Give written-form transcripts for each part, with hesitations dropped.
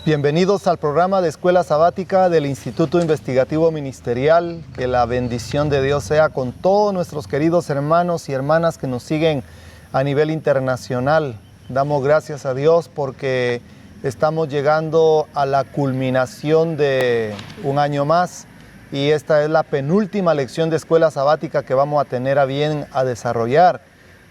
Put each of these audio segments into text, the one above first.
Bienvenidos al programa de Escuela Sabática del Instituto Investigativo Ministerial. Que la bendición de Dios sea con todos nuestros queridos hermanos y hermanas que nos siguen a nivel internacional. Damos gracias a Dios porque estamos llegando a la culminación de un año más y esta es la penúltima lección de Escuela Sabática que vamos a tener a bien a desarrollar.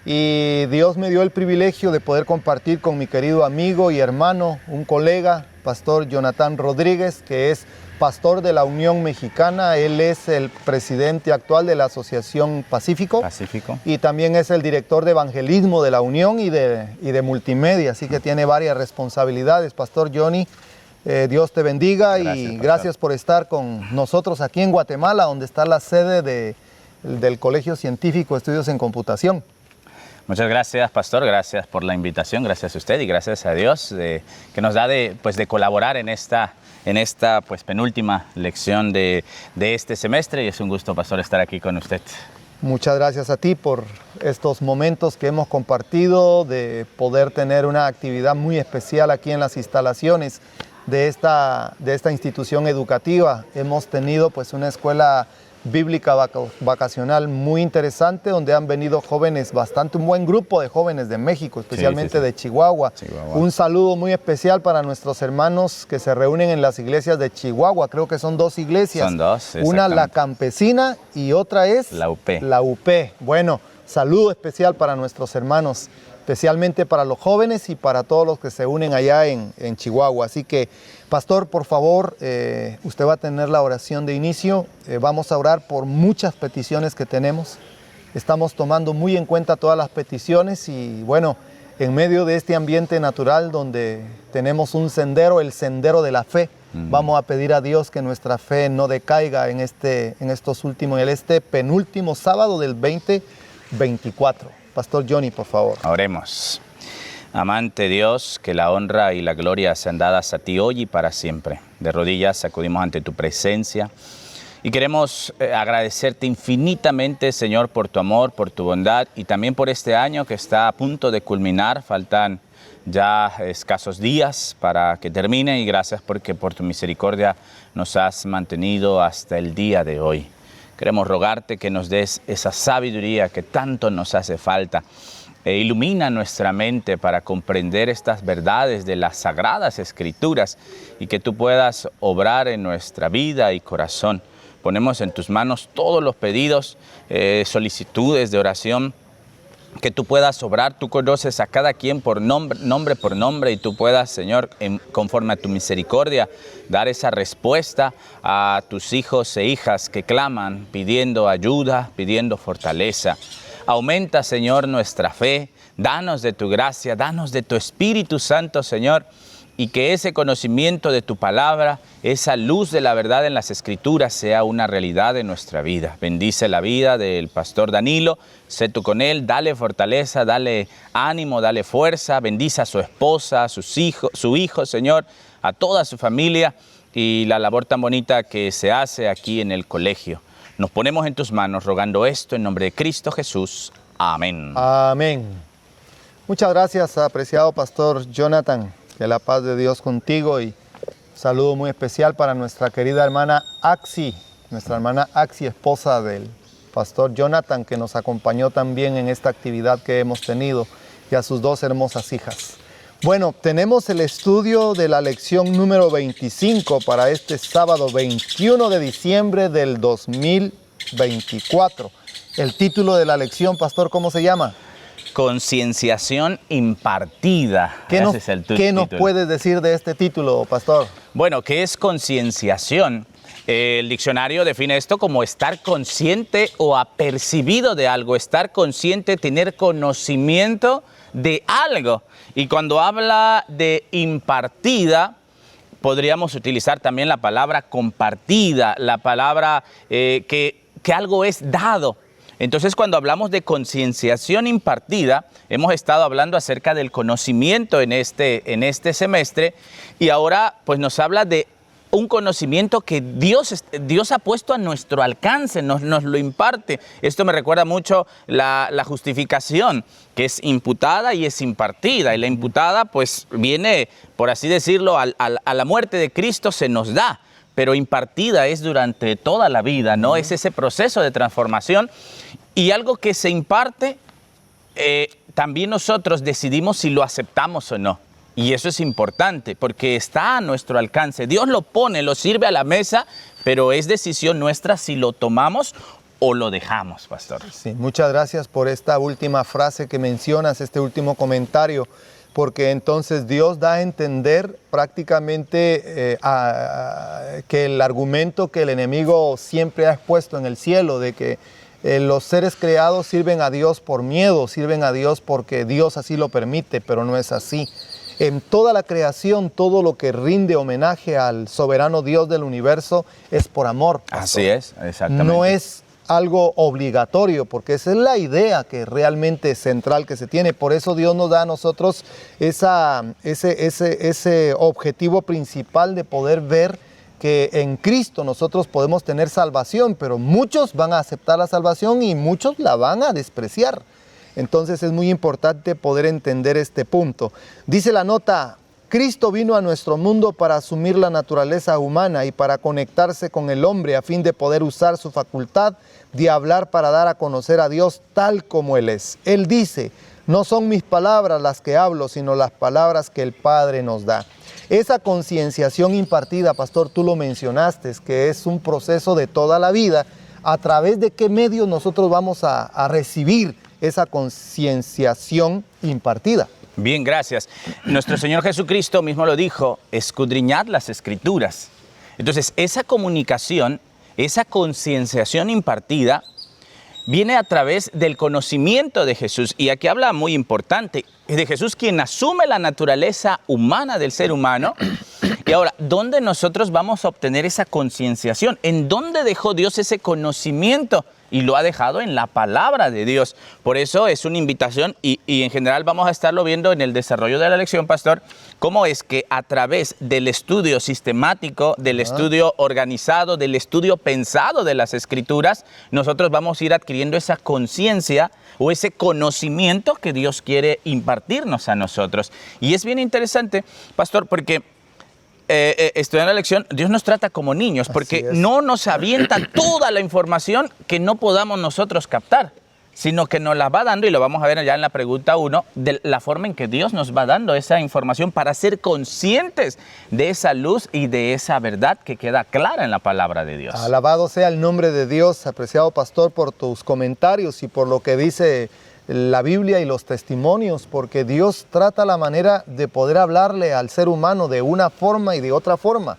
Y Dios me dio el privilegio de poder compartir con mi querido amigo y hermano, un colega, Pastor Jonathan Rodríguez, que es pastor de la Unión Mexicana. Él es el presidente actual de la Asociación Pacífico. Y también es el director de evangelismo de la Unión y de multimedia, así que tiene varias responsabilidades. Pastor Johnny, Dios te bendiga. Gracias, y pastor, gracias por estar con nosotros aquí en Guatemala, donde está la sede del Colegio Científico de Estudios en Computación. Muchas gracias, pastor. Gracias por la invitación. Gracias a usted y gracias a Dios que nos da de colaborar en esta penúltima lección de este semestre. Y es un gusto, pastor, estar aquí con usted. Muchas gracias a ti por estos momentos que hemos compartido, de poder tener una actividad muy especial aquí en las instalaciones de esta institución educativa. Hemos tenido pues una escuela bíblica vacacional muy interesante, donde han venido jóvenes, un buen grupo de jóvenes de México, especialmente de Chihuahua. Un saludo muy especial para nuestros hermanos que se reúnen en las iglesias de Chihuahua. Creo que son dos iglesias. Son dos, una la Campesina y otra es la UP. La UP. Bueno, saludo especial para nuestros hermanos, especialmente para los jóvenes y para todos los que se unen allá en Chihuahua. Así que, pastor, por favor, usted va a tener la oración de inicio. Vamos a orar por muchas peticiones que tenemos. Estamos tomando muy en cuenta todas las peticiones y, bueno, en medio de este ambiente natural donde tenemos un sendero, el sendero de la fe, vamos a pedir a Dios que nuestra fe no decaiga en este penúltimo sábado del 2024. Pastor Johnny, por favor. Oremos. Amante Dios, que la honra y la gloria sean dadas a ti hoy y para siempre. De rodillas acudimos ante tu presencia y queremos agradecerte infinitamente, Señor, por tu amor, por tu bondad y también por este año que está a punto de culminar. Faltan ya escasos días para que termine y gracias porque por tu misericordia nos has mantenido hasta el día de hoy. Queremos rogarte que nos des esa sabiduría que tanto nos hace falta. Ilumina nuestra mente para comprender estas verdades de las Sagradas Escrituras y que tú puedas obrar en nuestra vida y corazón. Ponemos en tus manos todos los pedidos, solicitudes de oración, que tú puedas obrar. Tú conoces a cada quien por nombre por nombre y tú puedas, Señor, conforme a tu misericordia, dar esa respuesta a tus hijos e hijas que claman pidiendo ayuda, pidiendo fortaleza. Aumenta, Señor, nuestra fe, danos de tu gracia, danos de tu Espíritu Santo, Señor, y que ese conocimiento de tu palabra, esa luz de la verdad en las Escrituras sea una realidad en nuestra vida. Bendice la vida del pastor Danilo, sé tú con él, dale fortaleza, dale ánimo, dale fuerza, bendice a su esposa, a su hijo, Señor, a toda su familia y la labor tan bonita que se hace aquí en el colegio. Nos ponemos en tus manos rogando esto en nombre de Cristo Jesús. Amén. Amén. Muchas gracias, apreciado pastor Jonathan. Que la paz de Dios contigo y un saludo muy especial para nuestra querida hermana Axi, esposa del pastor Jonathan, que nos acompañó también en esta actividad que hemos tenido, y a sus dos hermosas hijas. Bueno, tenemos el estudio de la lección número 25 para este sábado 21 de diciembre del 2024. El título de la lección, pastor, ¿cómo se llama? Concienciación impartida. ¿Qué nos puedes decir de este título, pastor? Bueno, ¿qué es concienciación? El diccionario define esto como estar consciente o apercibido de algo, estar consciente, tener conocimiento de algo. Y cuando habla de impartida, podríamos utilizar también la palabra compartida, la palabra que algo es dado. Entonces, cuando hablamos de concienciación impartida, hemos estado hablando acerca del conocimiento en este semestre y ahora pues nos habla de un conocimiento que Dios ha puesto a nuestro alcance, nos lo imparte. Esto me recuerda mucho la justificación, que es imputada y es impartida. Y la imputada pues viene, por así decirlo, a la muerte de Cristo se nos da, pero impartida es durante toda la vida, ¿no? Es ese proceso de transformación. Y algo que se imparte, también nosotros decidimos si lo aceptamos o no. Y eso es importante porque está a nuestro alcance. Dios lo pone, lo sirve a la mesa, pero es decisión nuestra si lo tomamos o lo dejamos, pastor. Sí, muchas gracias por esta última frase que mencionas, este último comentario, porque entonces Dios da a entender prácticamente que el argumento que el enemigo siempre ha expuesto en el cielo, de que los seres creados sirven a Dios por miedo, sirven a Dios porque Dios así lo permite, pero no es así. En toda la creación, todo lo que rinde homenaje al soberano Dios del universo es por amor, pastor. Así es, exactamente. No es algo obligatorio, porque esa es la idea que realmente es central que se tiene. Por eso Dios nos da a nosotros ese objetivo principal de poder ver que en Cristo nosotros podemos tener salvación, pero muchos van a aceptar la salvación y muchos la van a despreciar. Entonces es muy importante poder entender este punto. Dice la nota: Cristo vino a nuestro mundo para asumir la naturaleza humana y para conectarse con el hombre a fin de poder usar su facultad de hablar para dar a conocer a Dios tal como Él es. Él dice: no son mis palabras las que hablo, sino las palabras que el Padre nos da. Esa concienciación impartida, pastor, tú lo mencionaste, que es un proceso de toda la vida. ¿A través de qué medios nosotros vamos a recibir esa concienciación impartida? Bien, gracias. Nuestro Señor Jesucristo mismo lo dijo: escudriñad las Escrituras. Entonces, esa comunicación, esa concienciación impartida, viene a través del conocimiento de Jesús. Y aquí habla muy importante, de Jesús, quien asume la naturaleza humana del ser humano. Y ahora, ¿dónde nosotros vamos a obtener esa concienciación? ¿En dónde dejó Dios ese conocimiento? Y lo ha dejado en la palabra de Dios. Por eso es una invitación y en general vamos a estarlo viendo en el desarrollo de la lección, pastor, cómo es que a través del estudio sistemático, del estudio organizado, del estudio pensado de las Escrituras, nosotros vamos a ir adquiriendo esa conciencia o ese conocimiento que Dios quiere impartirnos a nosotros. Y es bien interesante, pastor, porque estudiando la lección, Dios nos trata como niños, porque no nos avienta toda la información que no podamos nosotros captar, sino que nos la va dando, y lo vamos a ver ya en la pregunta 1, de la forma en que Dios nos va dando esa información para ser conscientes de esa luz y de esa verdad que queda clara en la palabra de Dios. Alabado sea el nombre de Dios, apreciado pastor, por tus comentarios y por lo que dice la Biblia y los testimonios, porque Dios trata la manera de poder hablarle al ser humano de una forma y de otra forma.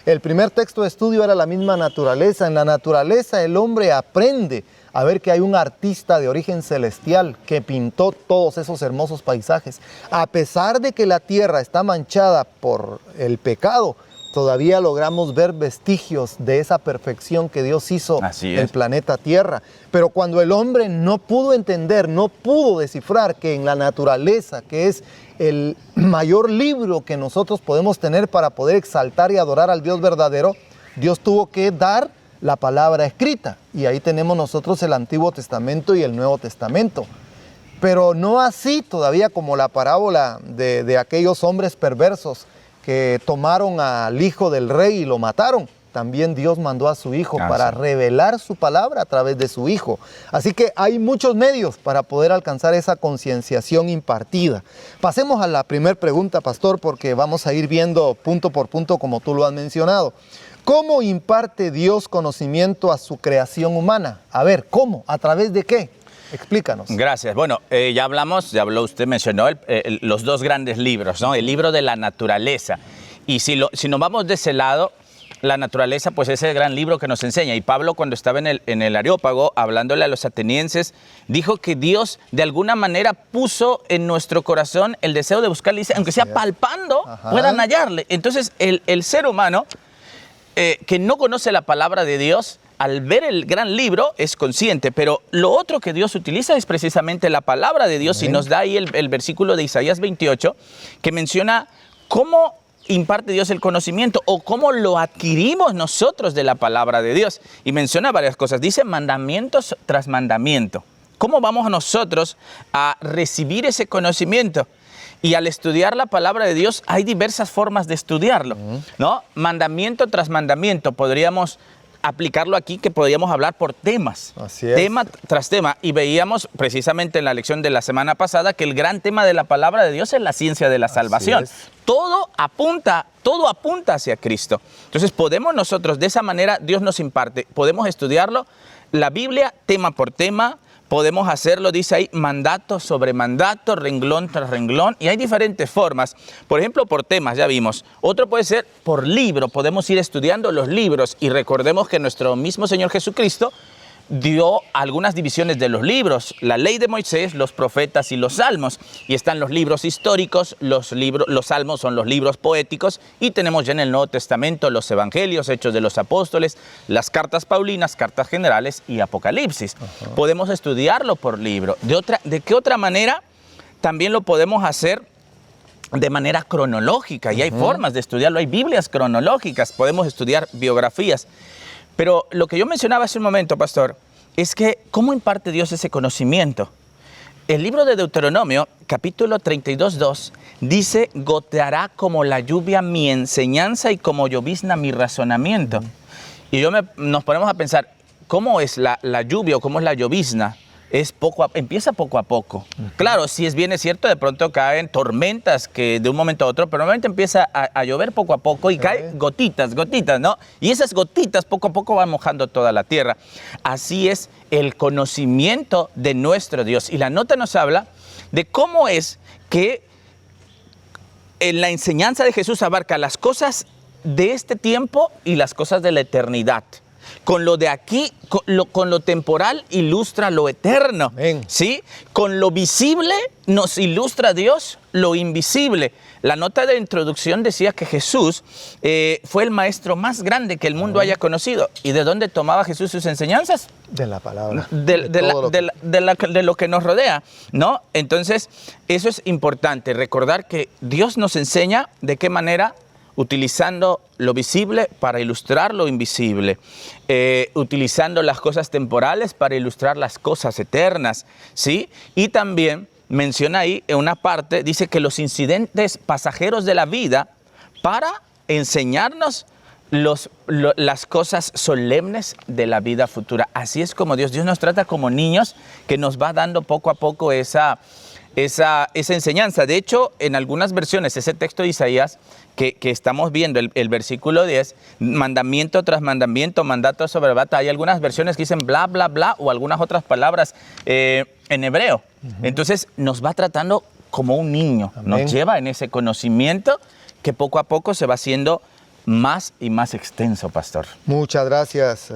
El primer texto de estudio era la misma naturaleza. En la naturaleza el hombre aprende a ver que hay un artista de origen celestial que pintó todos esos hermosos paisajes. A pesar de que la tierra está manchada por el pecado, todavía logramos ver vestigios de esa perfección que Dios hizo en el planeta Tierra. Pero cuando el hombre no pudo entender, no pudo descifrar que en la naturaleza, que es el mayor libro que nosotros podemos tener para poder exaltar y adorar al Dios verdadero, Dios tuvo que dar la palabra escrita. Y ahí tenemos nosotros el Antiguo Testamento y el Nuevo Testamento. Pero no así todavía como la parábola de aquellos hombres perversos que tomaron al hijo del rey y lo mataron. También Dios mandó a su hijo para revelar su palabra a través de su hijo. Así que hay muchos medios para poder alcanzar esa concienciación impartida. Pasemos a la primera pregunta, pastor, porque vamos a ir viendo punto por punto como tú lo has mencionado. ¿Cómo imparte Dios conocimiento a su creación humana? A ver, ¿cómo? ¿A través de qué? Explícanos. Gracias. Bueno, ya habló, usted mencionó los dos grandes libros, ¿no? El libro de la naturaleza. Y si nos vamos de ese lado, la naturaleza, pues es el gran libro que nos enseña. Y Pablo, cuando estaba en el Areópago, hablándole a los atenienses, dijo que Dios de alguna manera puso en nuestro corazón el deseo de buscarle, dice, aunque sea palpando, puedan hallarle. Entonces, el ser humano que no conoce la palabra de Dios, al ver el gran libro es consciente, pero lo otro que Dios utiliza es precisamente la palabra de Dios. Y nos da ahí el versículo de Isaías 28, que menciona cómo imparte Dios el conocimiento o cómo lo adquirimos nosotros de la palabra de Dios. Y menciona varias cosas. Dice mandamientos tras mandamiento. ¿Cómo vamos nosotros a recibir ese conocimiento? Y al estudiar la palabra de Dios hay diversas formas de estudiarlo, ¿no? Mandamiento tras mandamiento. Podríamos aplicarlo aquí, que podríamos hablar por temas, Así es. tema tras tema. Y veíamos precisamente en la lección de la semana pasada que el gran tema de la palabra de Dios es la ciencia de la salvación. Todo apunta hacia Cristo. Entonces podemos nosotros, de esa manera Dios nos imparte, podemos estudiarlo, la Biblia tema por tema. Podemos hacerlo, dice ahí, mandato sobre mandato, renglón tras renglón, y hay diferentes formas. Por ejemplo, por temas, ya vimos. Otro puede ser por libro, podemos ir estudiando los libros, y recordemos que nuestro mismo Señor Jesucristo dio algunas divisiones de los libros, la ley de Moisés, los profetas y los salmos. Y están los libros históricos, los salmos son los libros poéticos, y tenemos ya en el Nuevo Testamento los evangelios, Hechos de los Apóstoles, las cartas paulinas, cartas generales y Apocalipsis. Podemos estudiarlo por libro. ¿De qué otra manera? También lo podemos hacer de manera cronológica, y hay formas de estudiarlo, hay Biblias cronológicas, podemos estudiar biografías. Pero lo que yo mencionaba hace un momento, pastor, es que ¿cómo imparte Dios ese conocimiento? El libro de Deuteronomio, capítulo 32:2, dice, goteará como la lluvia mi enseñanza y como llovizna mi razonamiento. Y nos ponemos a pensar, ¿cómo es la lluvia o cómo es la llovizna? Empieza poco a poco. Claro, si bien es cierto, de pronto caen tormentas que de un momento a otro, pero normalmente empieza a llover poco a poco y caen gotitas, ¿no? Y esas gotitas poco a poco van mojando toda la tierra. Así es el conocimiento de nuestro Dios. Y la nota nos habla de cómo es que en la enseñanza de Jesús abarca las cosas de este tiempo y las cosas de la eternidad. Con lo de aquí, con lo temporal, ilustra lo eterno. Amén. ¿Sí? Con lo visible nos ilustra Dios lo invisible. La nota de introducción decía que Jesús fue el maestro más grande que el mundo haya conocido. ¿Y de dónde tomaba Jesús sus enseñanzas? De la palabra. De lo que nos rodea, ¿no? Entonces, eso es importante, recordar que Dios nos enseña de qué manera, utilizando lo visible para ilustrar lo invisible, utilizando las cosas temporales para ilustrar las cosas eternas, ¿sí? Y también menciona ahí en una parte, dice que los incidentes pasajeros de la vida para enseñarnos las cosas solemnes de la vida futura. Así es como Dios nos trata como niños, que nos va dando poco a poco esa enseñanza. De hecho, en algunas versiones, ese texto de Isaías que estamos viendo, el versículo 10, mandamiento tras mandamiento, mandato sobre mandato, hay algunas versiones que dicen bla, bla, bla, o algunas otras palabras en hebreo. Entonces, nos va tratando como un niño. Amén. Nos lleva en ese conocimiento que poco a poco se va haciendo más y más extenso, pastor. Muchas gracias,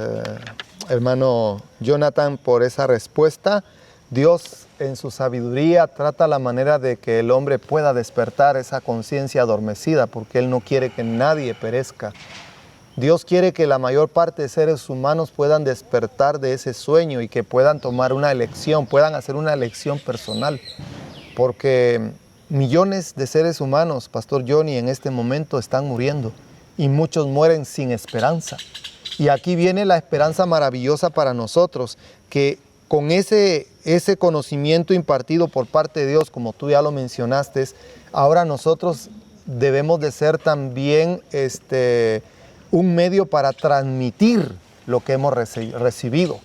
hermano Jonathan, por esa respuesta. Dios en su sabiduría trata la manera de que el hombre pueda despertar esa conciencia adormecida, porque Él no quiere que nadie perezca. Dios quiere que la mayor parte de seres humanos puedan despertar de ese sueño y que puedan tomar una elección, puedan hacer una elección personal, porque millones de seres humanos, Pastor Johnny, en este momento están muriendo y muchos mueren sin esperanza. Y aquí viene la esperanza maravillosa para nosotros, que con ese conocimiento impartido por parte de Dios, como tú ya lo mencionaste, ahora nosotros debemos de ser también un medio para transmitir lo que hemos recibido.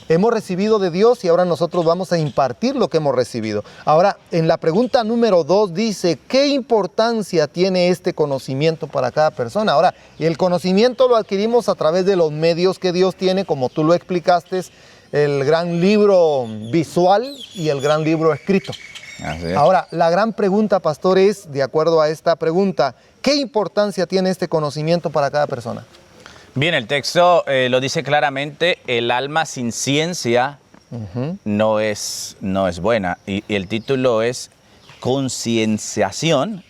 Hemos recibido de Dios y ahora nosotros vamos a impartir lo que hemos recibido. Ahora, en la pregunta número 2 dice, ¿qué importancia tiene este conocimiento para cada persona? Ahora, el conocimiento lo adquirimos a través de los medios que Dios tiene, como tú lo explicaste, el gran libro visual y el gran libro escrito. Ahora, la gran pregunta, pastor, es, de acuerdo a esta pregunta, ¿qué importancia tiene este conocimiento para cada persona? Bien, el texto lo dice claramente, el alma sin ciencia no es buena. Y el título es concienciación.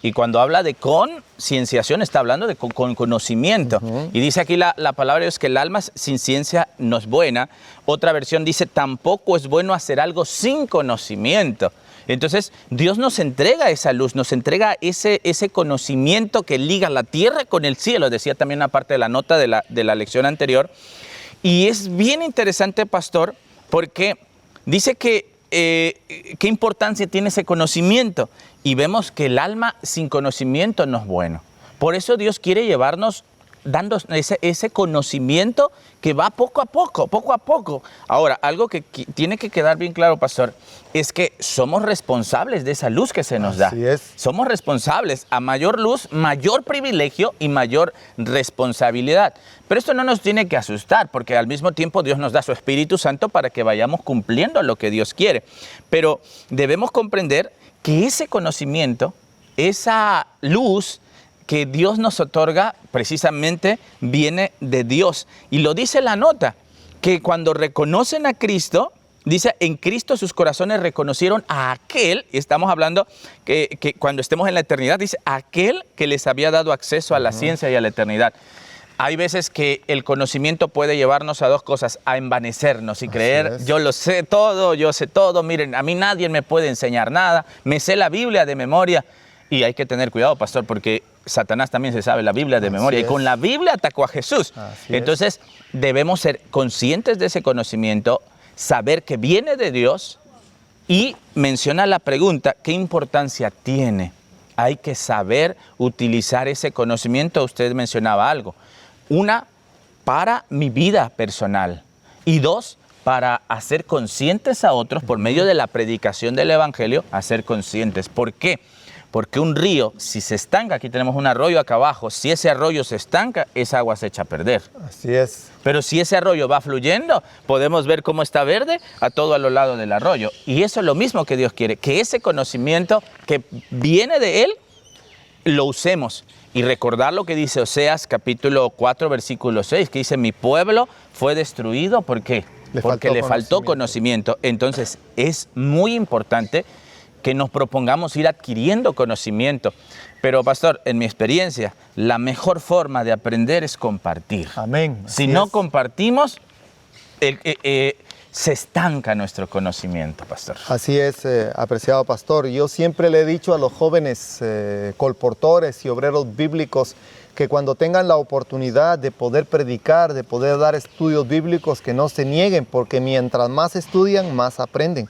Y cuando habla de concienciación, está hablando de con conocimiento. Y dice aquí la palabra es que el alma sin ciencia no es buena. Otra versión dice, tampoco es bueno hacer algo sin conocimiento. Entonces, Dios nos entrega esa luz, nos entrega ese conocimiento que liga la tierra con el cielo, decía también una parte de la nota de la lección anterior. Y es bien interesante, pastor, porque dice que qué importancia tiene ese conocimiento. Y vemos que el alma sin conocimiento no es bueno. Por eso Dios quiere llevarnos dando ese conocimiento que va poco a poco. Ahora, algo que tiene que quedar bien claro, pastor, es que somos responsables de esa luz que se nos da. Así es. Somos responsables. A mayor luz, mayor privilegio y mayor responsabilidad. Pero esto no nos tiene que asustar, porque al mismo tiempo Dios nos da su Espíritu Santo para que vayamos cumpliendo lo que Dios quiere. Pero debemos comprender que ese conocimiento, esa luz que Dios nos otorga, precisamente viene de Dios. Y lo dice la nota, que cuando reconocen a Cristo, dice, en Cristo sus corazones reconocieron a aquel, y estamos hablando que cuando estemos en la eternidad, dice, aquel que les había dado acceso a la ciencia y a la eternidad. Hay veces que el conocimiento puede llevarnos a dos cosas, a envanecernos y creer, yo lo sé todo, miren, a mí nadie me puede enseñar nada, me sé la Biblia de memoria. Y hay que tener cuidado, pastor, porque Satanás también se sabe la Biblia de memoria. Y con la Biblia atacó a Jesús. Entonces, debemos ser conscientes de ese conocimiento, saber que viene de Dios y menciona la pregunta, ¿qué importancia tiene? Hay que saber utilizar ese conocimiento. Usted mencionaba algo. Una, para mi vida personal. Y dos, para hacer conscientes a otros por medio de la predicación del Evangelio, hacer conscientes. ¿Por qué? Porque un río, si se estanca, aquí tenemos un arroyo acá abajo, si ese arroyo se estanca, esa agua se echa a perder. Así es. Pero si ese arroyo va fluyendo, podemos ver cómo está verde a todo a lo lado del arroyo. Y eso es lo mismo que Dios quiere, que ese conocimiento que viene de Él, lo usemos. Y recordar lo que dice Oseas capítulo 4, versículo 6, que dice, mi pueblo fue destruido, ¿por qué? Porque le faltó conocimiento. Entonces, es muy importante que nos propongamos ir adquiriendo conocimiento. Pero, pastor, en mi experiencia, la mejor forma de aprender es compartir. Amén. Si no compartimos, se estanca nuestro conocimiento, pastor. Así es, apreciado pastor. Yo siempre le he dicho a los jóvenes colportores y obreros bíblicos que cuando tengan la oportunidad de poder predicar, de poder dar estudios bíblicos, que no se nieguen, porque mientras más estudian, más aprenden.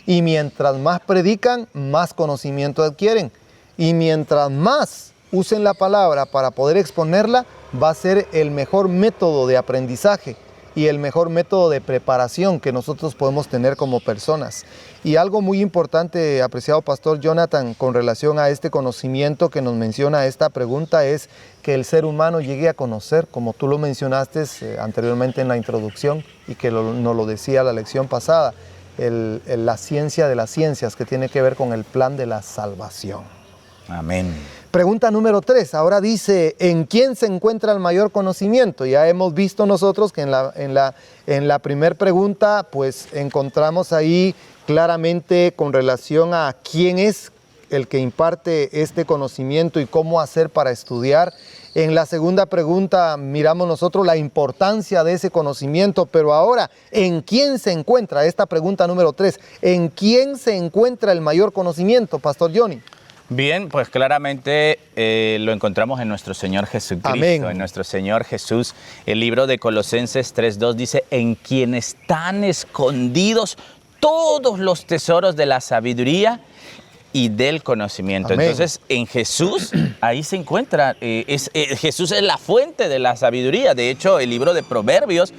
Y mientras más predican, más conocimiento adquieren. Y mientras más usen la palabra para poder exponerla, va a ser el mejor método de aprendizaje y el mejor método de preparación que nosotros podemos tener como personas. Y algo muy importante, apreciado pastor Jonathan, con relación a este conocimiento que nos menciona esta pregunta, es que el ser humano llegue a conocer, como tú lo mencionaste anteriormente en la introducción y que nos lo decía la lección pasada, la ciencia de las ciencias, que tiene que ver con el plan de la salvación. Amén. Pregunta número 3, ahora dice, ¿en quién se encuentra el mayor conocimiento? Ya hemos visto nosotros que en la primera pregunta, pues encontramos ahí claramente con relación a quién es el que imparte este conocimiento y cómo hacer para estudiar. En la segunda pregunta miramos nosotros la importancia de ese conocimiento, pero ahora, ¿en quién se encuentra? Esta pregunta número 3, ¿en quién se encuentra el mayor conocimiento, Pastor Johnny? Bien, pues claramente lo encontramos en nuestro Señor Jesucristo. Amén. En nuestro Señor Jesús. El libro de Colosenses 3:2 dice, en quien están escondidos todos los tesoros de la sabiduría y del conocimiento. Amén. Entonces, en Jesús, ahí se encuentra, Jesús es la fuente de la sabiduría. De hecho, el libro de Proverbios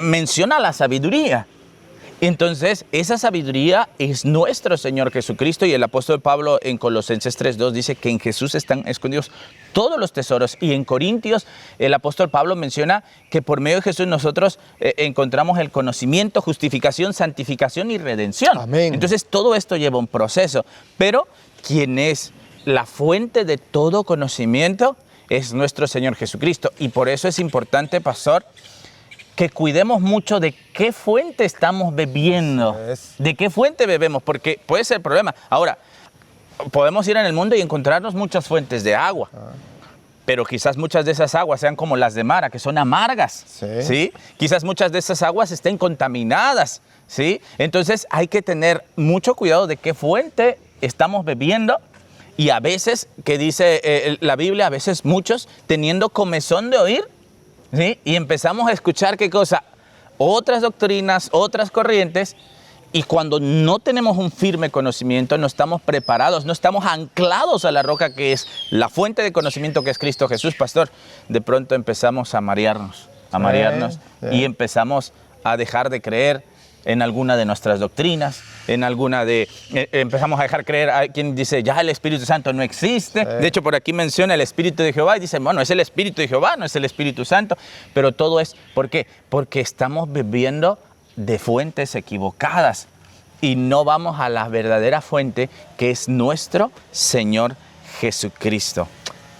menciona la sabiduría. Entonces, esa sabiduría es nuestro Señor Jesucristo, y el apóstol Pablo en Colosenses 3:2 dice que en Jesús están escondidos todos los tesoros. Y en Corintios, el apóstol Pablo menciona que por medio de Jesús nosotros encontramos el conocimiento, justificación, santificación y redención. Amén. Entonces, todo esto lleva un proceso. Pero, ¿quién es la fuente de todo conocimiento? Es nuestro Señor Jesucristo. Y por eso es importante, pastor, que cuidemos mucho de qué fuente estamos bebiendo, de qué fuente bebemos, porque puede ser el problema. Ahora, podemos ir en el mundo y encontrarnos muchas fuentes de agua, pero quizás muchas de esas aguas sean como las de Mara, que son amargas, ¿sí? Quizás muchas de esas aguas estén contaminadas, ¿sí? Entonces hay que tener mucho cuidado de qué fuente estamos bebiendo. Y a veces, que dice la Biblia, a veces muchos teniendo comezón de oír, ¿sí? Y empezamos a escuchar qué cosa, otras doctrinas, otras corrientes, y cuando no tenemos un firme conocimiento, no estamos preparados, no estamos anclados a la roca que es la fuente de conocimiento que es Cristo Jesús, pastor, de pronto empezamos a marearnos, y empezamos a dejar de creer en alguna de nuestras doctrinas, empezamos a dejar creer a quien dice, ya el Espíritu Santo no existe. De hecho, por aquí menciona el Espíritu de Jehová y dice, bueno, es el Espíritu de Jehová, no es el Espíritu Santo. Pero todo es, ¿por qué? Porque estamos bebiendo de fuentes equivocadas y no vamos a la verdadera fuente que es nuestro Señor Jesucristo.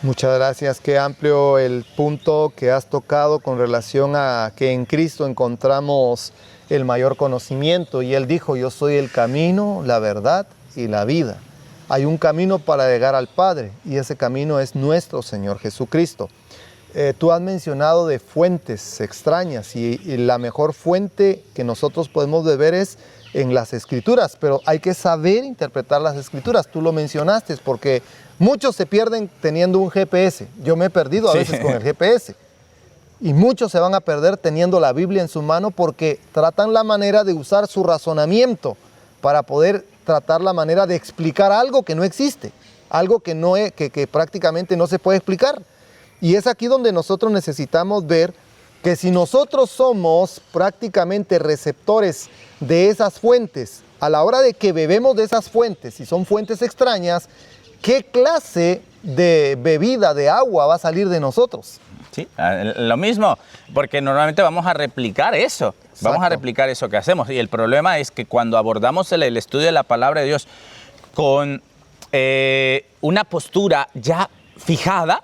Muchas gracias, qué amplio el punto que has tocado con relación a que en Cristo encontramos el mayor conocimiento, y Él dijo, yo soy el camino, la verdad y la vida. Hay un camino para llegar al Padre, y ese camino es nuestro Señor Jesucristo. Tú has mencionado de fuentes extrañas, y la mejor fuente que nosotros podemos beber es en las Escrituras, pero hay que saber interpretar las Escrituras. Tú lo mencionaste, porque muchos se pierden teniendo un GPS. Yo me he perdido a veces con el GPS. Y muchos se van a perder teniendo la Biblia en su mano porque tratan la manera de usar su razonamiento para poder tratar la manera de explicar algo que no existe, algo que prácticamente no se puede explicar. Y es aquí donde nosotros necesitamos ver que si nosotros somos prácticamente receptores de esas fuentes, a la hora de que bebemos de esas fuentes, si son fuentes extrañas, ¿qué clase de bebida, de agua va a salir de nosotros? Sí, lo mismo, porque normalmente vamos a replicar eso. Exacto. Vamos a replicar eso que hacemos. Y el problema es que cuando abordamos el estudio de la palabra de Dios con una postura ya fijada,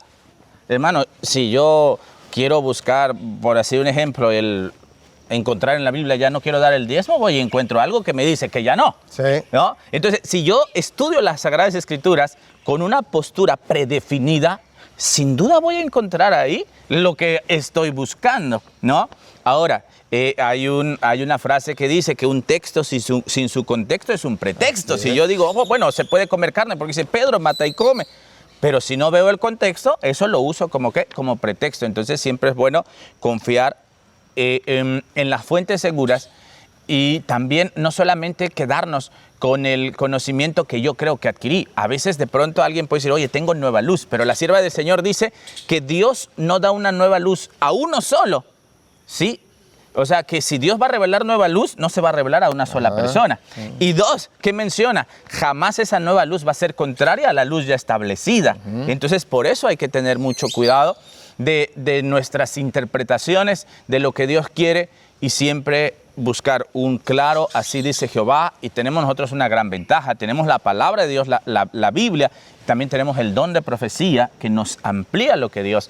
hermano, si yo quiero buscar, por así un ejemplo, encontrar en la Biblia, ya no quiero dar el diezmo, voy y encuentro algo que me dice que ya no. Sí. ¿No? Entonces, si yo estudio las Sagradas Escrituras con una postura predefinida, sin duda voy a encontrar ahí lo que estoy buscando, ¿no? Ahora, hay una frase que dice que un texto sin su contexto es un pretexto. Si yo digo, bueno, se puede comer carne porque dice Pedro mata y come, pero si no veo el contexto, eso lo uso como pretexto. Entonces siempre es bueno confiar en las fuentes seguras y también no solamente quedarnos con el conocimiento que yo creo que adquirí. A veces de pronto alguien puede decir, oye, tengo nueva luz, pero la sierva del Señor dice que Dios no da una nueva luz a uno solo, ¿sí? O sea, que si Dios va a revelar nueva luz, no se va a revelar a una sola persona. Y dos, ¿qué menciona? Jamás esa nueva luz va a ser contraria a la luz ya establecida. Entonces, por eso hay que tener mucho cuidado de nuestras interpretaciones, de lo que Dios quiere, y siempre buscar un claro, así dice Jehová. Y tenemos nosotros una gran ventaja, tenemos la palabra de Dios, la Biblia, también tenemos el don de profecía que nos amplía lo que Dios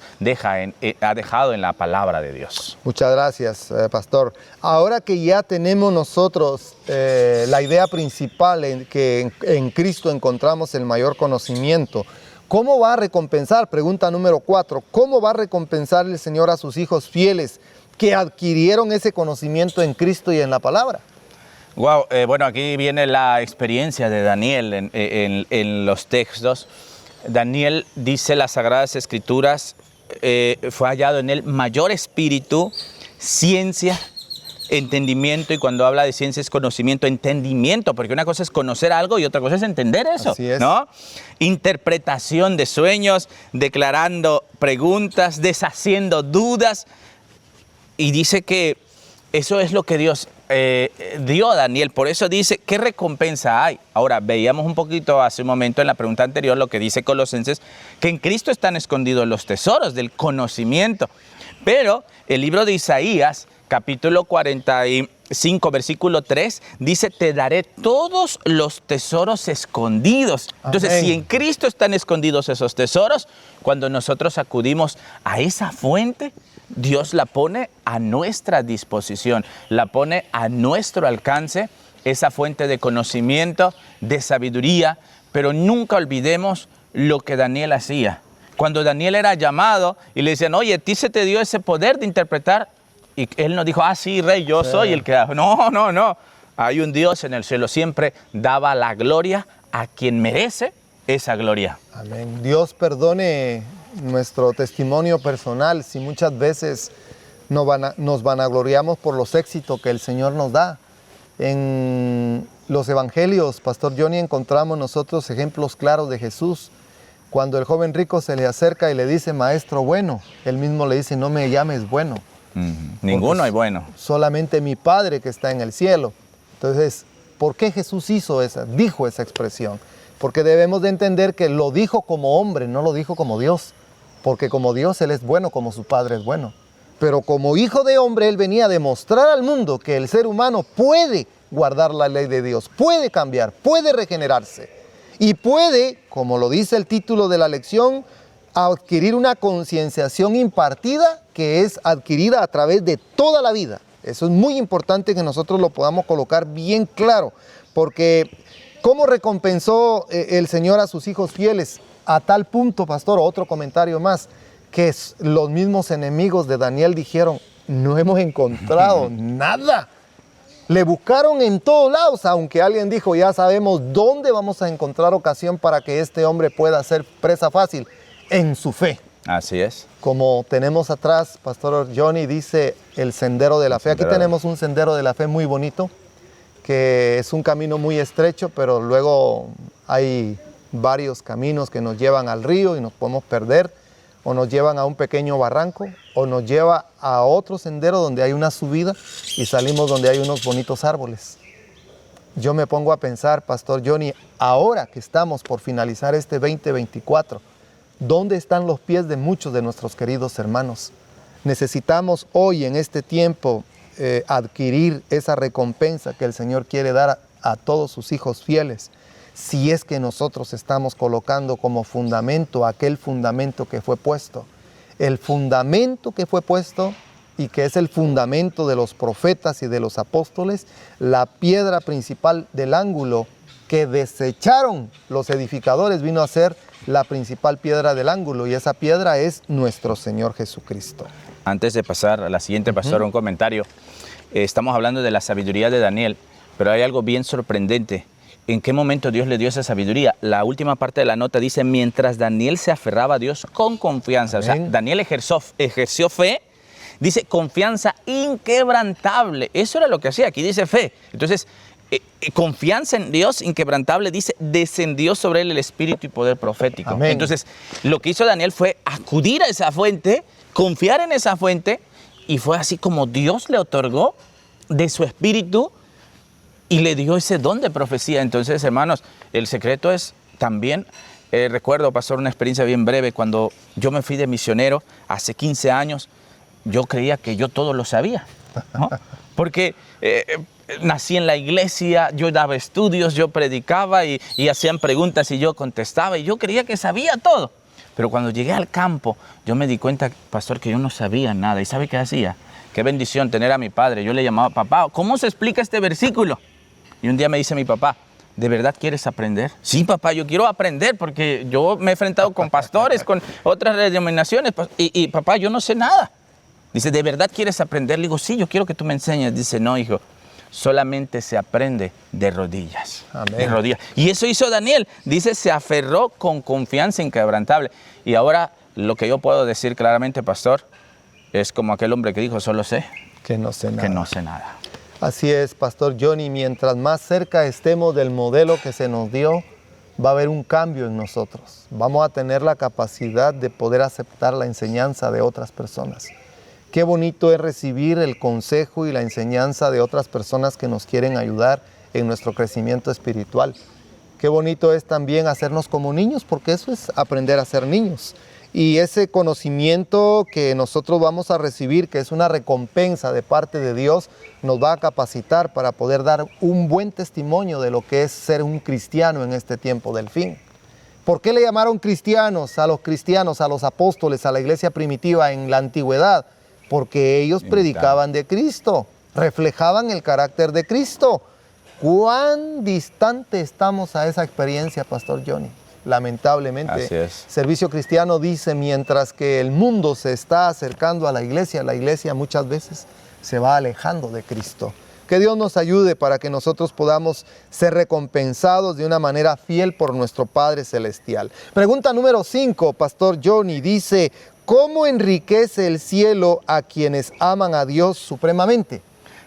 ha dejado en la palabra de Dios. Muchas gracias, pastor. Ahora que ya tenemos nosotros la idea principal en que en Cristo encontramos el mayor conocimiento, ¿cómo va a recompensar? Pregunta número 4. ¿Cómo va a recompensar el Señor a sus hijos fieles que adquirieron ese conocimiento en Cristo y en la palabra? Wow, bueno, aquí viene la experiencia de Daniel en los textos. Daniel dice las Sagradas Escrituras, fue hallado en él mayor espíritu, ciencia, entendimiento, y cuando habla de ciencia es conocimiento, entendimiento, porque una cosa es conocer algo y otra cosa es entender eso, así es, ¿no? Interpretación de sueños, declarando preguntas, deshaciendo dudas, y dice que eso es lo que Dios dio a Daniel. Por eso dice, ¿qué recompensa hay? Ahora, veíamos un poquito hace un momento en la pregunta anterior lo que dice Colosenses, que en Cristo están escondidos los tesoros del conocimiento. Pero el libro de Isaías, capítulo 45, versículo 3, dice, te daré todos los tesoros escondidos. Entonces, Amén. si en Cristo están escondidos esos tesoros, cuando nosotros acudimos a esa fuente, Dios la pone a nuestra disposición, la pone a nuestro alcance, esa fuente de conocimiento, de sabiduría, pero nunca olvidemos lo que Daniel hacía. Cuando Daniel era llamado y le decían, oye, a ti se te dio ese poder de interpretar. Y él no dijo, ah, sí, rey, yo soy el que... No. Hay un Dios en el cielo. Siempre daba la gloria a quien merece esa gloria. Amén. Dios perdone nuestro testimonio personal si muchas veces nos vanagloriamos por los éxitos que el Señor nos da. En los evangelios, Pastor Johnny, encontramos nosotros ejemplos claros de Jesús. Cuando el joven rico se le acerca y le dice, maestro bueno, él mismo le dice, no me llames bueno. Ninguno es bueno. Solamente mi Padre que está en el cielo. Entonces, ¿por qué Jesús dijo esa expresión? Porque debemos de entender que lo dijo como hombre, no lo dijo como Dios. Porque como Dios, Él es bueno, como su Padre es bueno. Pero como hijo de hombre, Él venía a demostrar al mundo que el ser humano puede guardar la ley de Dios, puede cambiar, puede regenerarse. Y puede, como lo dice el título de la lección, adquirir una concienciación impartida que es adquirida a través de toda la vida. Eso es muy importante que nosotros lo podamos colocar bien claro, porque ¿cómo recompensó el Señor a sus hijos fieles? A tal punto, pastor, otro comentario más, que los mismos enemigos de Daniel dijeron, no hemos encontrado nada. Le buscaron en todos lados, aunque alguien dijo, ya sabemos dónde vamos a encontrar ocasión para que este hombre pueda ser presa fácil, en su fe. Así es. Como tenemos atrás, Pastor Johnny dice, el sendero de la fe. Aquí tenemos un sendero de la fe muy bonito, que es un camino muy estrecho, pero luego hay varios caminos que nos llevan al río y nos podemos perder, o nos llevan a un pequeño barranco, o nos lleva a otro sendero donde hay una subida y salimos donde hay unos bonitos árboles. Yo me pongo a pensar, Pastor Johnny, ahora que estamos por finalizar este 2024, ¿dónde están los pies de muchos de nuestros queridos hermanos? Necesitamos hoy, en este tiempo, adquirir esa recompensa que el Señor quiere dar a todos sus hijos fieles, si es que nosotros estamos colocando como fundamento aquel fundamento que fue puesto. El fundamento que fue puesto y que es el fundamento de los profetas y de los apóstoles, la piedra principal del ángulo que desecharon los edificadores vino a ser la principal piedra del ángulo, y esa piedra es nuestro Señor Jesucristo. Antes de pasar a la siguiente, pastor, un comentario. Estamos hablando de la sabiduría de Daniel, pero hay algo bien sorprendente. ¿En qué momento Dios le dio esa sabiduría? La última parte de la nota dice, mientras Daniel se aferraba a Dios con confianza. Amén. O sea, Daniel ejerció fe, dice confianza inquebrantable. Eso era lo que hacía, aquí dice fe. Entonces, confianza en Dios inquebrantable, dice, descendió sobre él el espíritu y poder profético. Amén. Entonces, lo que hizo Daniel fue acudir a esa fuente, confiar en esa fuente, y fue así como Dios le otorgó de su espíritu y le dio ese don de profecía. Entonces, hermanos, el secreto es también, recuerdo, pastor, una experiencia bien breve, cuando yo me fui de misionero hace 15 años, yo creía que yo todo lo sabía, ¿no? Porque nací en la iglesia, yo daba estudios, yo predicaba y hacían preguntas y yo contestaba y yo creía que sabía todo. Pero cuando llegué al campo, yo me di cuenta, pastor, que yo no sabía nada. ¿Y sabe qué hacía? Qué bendición tener a mi padre. Yo le llamaba, papá, ¿cómo se explica este versículo? Y un día me dice mi papá, ¿de verdad quieres aprender? Sí, papá, yo quiero aprender porque yo me he enfrentado con pastores, con otras denominaciones y papá, yo no sé nada. Dice, ¿de verdad quieres aprender? Le digo, sí, yo quiero que tú me enseñes. Dice, no, hijo, solamente se aprende de rodillas. Amén. De rodillas. Y eso hizo Daniel. Dice, se aferró con confianza inquebrantable. Y ahora lo que yo puedo decir claramente, pastor, es como aquel hombre que dijo, solo sé que no sé nada. Que no sé nada. Así es, Pastor Johnny, mientras más cerca estemos del modelo que se nos dio, va a haber un cambio en nosotros. Vamos a tener la capacidad de poder aceptar la enseñanza de otras personas. Qué bonito es recibir el consejo y la enseñanza de otras personas que nos quieren ayudar en nuestro crecimiento espiritual. Qué bonito es también hacernos como niños, porque eso es aprender a ser niños. Y ese conocimiento que nosotros vamos a recibir, que es una recompensa de parte de Dios, nos va a capacitar para poder dar un buen testimonio de lo que es ser un cristiano en este tiempo del fin. ¿Por qué le llamaron cristianos, a los apóstoles, a la iglesia primitiva en la antigüedad? Porque ellos predicaban de Cristo, reflejaban el carácter de Cristo. ¿Cuán distante estamos a esa experiencia, Pastor Johnny? lamentablemente. Así es. Servicio Cristiano dice, mientras que el mundo se está acercando a la iglesia muchas veces se va alejando de Cristo. Que Dios nos ayude para que nosotros podamos ser recompensados de una manera fiel por nuestro Padre Celestial. Pregunta número 5, Pastor Johnny, dice, ¿cómo enriquece el cielo a quienes aman a Dios supremamente?